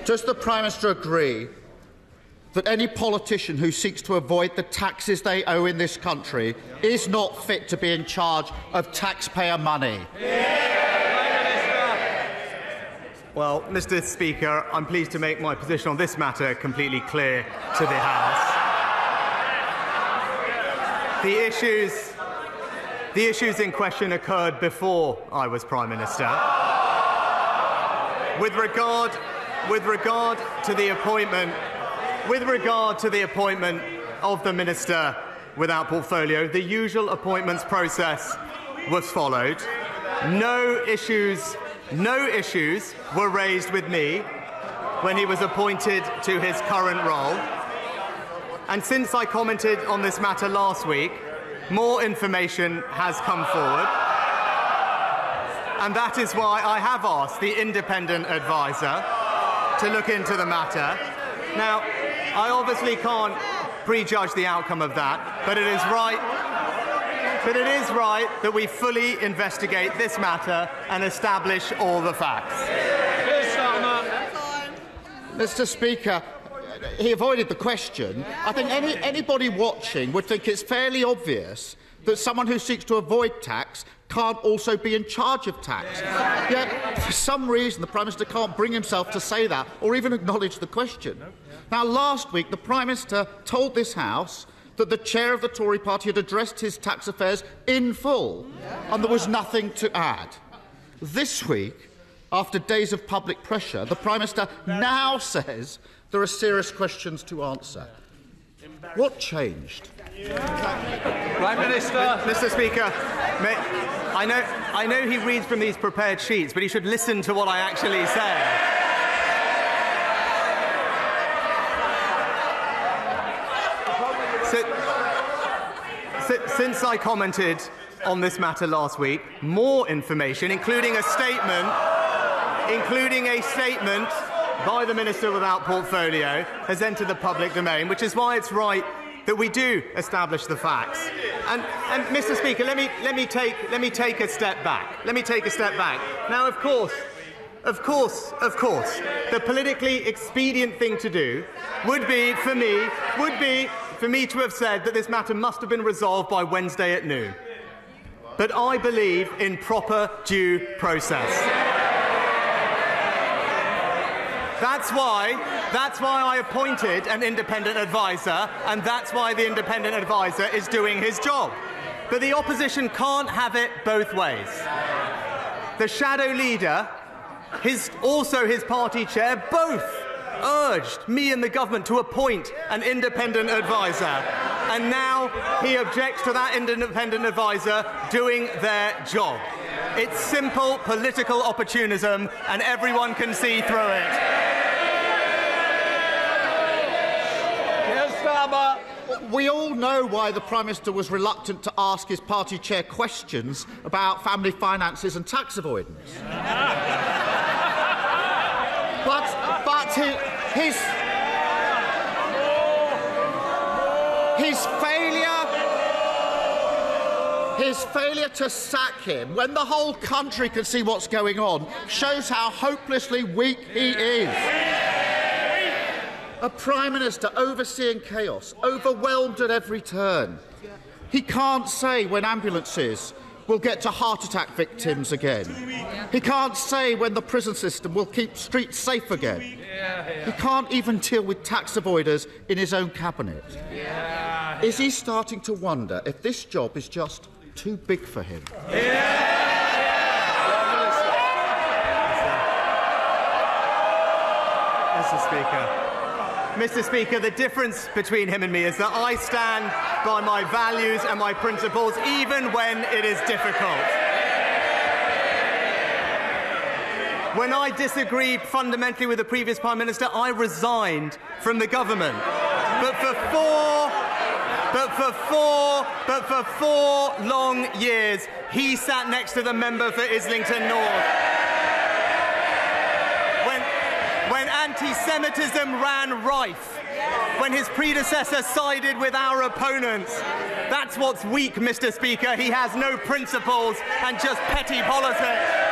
Does the Prime Minister agree that any politician who seeks to avoid the taxes they owe in this country is not fit to be in charge of taxpayer money? Well, Mr. Speaker, I'm pleased to make my position on this matter completely clear to the House. The issues in question occurred before I was Prime Minister. With regard to the appointment of the Minister without portfolio, the usual appointments process was followed. No issues were raised with me when he was appointed to his current role. And since I commented on this matter last week, more information has come forward. And that is why I have asked the independent adviser to look into the matter. Now, I obviously can't prejudge the outcome of that, but it is right that we fully investigate this matter and establish all the facts. Mr. Speaker, he avoided the question. I think anybody watching would think it's fairly obvious that someone who seeks to avoid tax can't also be in charge of tax. Yet, for some reason, the Prime Minister can't bring himself to say that or even acknowledge the question. Now, last week, the Prime Minister told this House that the chair of the Tory party had addressed his tax affairs in full and there was nothing to add. This week, after days of public pressure, the Prime Minister now says there are serious questions to answer. What changed? Prime Minister. Mr. Speaker, I know he reads from these prepared sheets, but he should listen to what I actually say. Since I commented on this matter last week, more information, including a statement by the Minister without portfolio, has entered the public domain, which is why it's right that we do establish the facts. And Mr. Speaker, let me take a step back. Now, of course, the politically expedient thing to do would be for me to have said that this matter must have been resolved by Wednesday at noon. But I believe in proper due process. That's why I appointed an independent adviser, and that's why the independent adviser is doing his job. But the opposition can't have it both ways. The shadow leader, also his party chair, both urged me and the government to appoint an independent adviser, and now he objects to that independent adviser doing their job. It's simple political opportunism, and everyone can see through it. Keir Starmer. We all know why the Prime Minister was reluctant to ask his party chair questions about family finances and tax avoidance. But his failure to sack him when the whole country can see what's going on shows how hopelessly weak he is. A Prime Minister overseeing chaos, overwhelmed at every turn. He can't say when ambulances will get to heart attack victims again. He can't say when the prison system will keep streets safe again. He can't even deal with tax avoiders in his own cabinet. Is he starting to wonder if this job is just too big for him? Mr. Speaker, the difference between him and me is that I stand by my values and my principles even when it is difficult. When I disagreed fundamentally with the previous Prime Minister, I resigned from the government. But for four long years, he sat next to the member for Islington North. When anti-Semitism ran rife, when his predecessor sided with our opponents. That's what's weak, Mr. Speaker. He has no principles and just petty politics.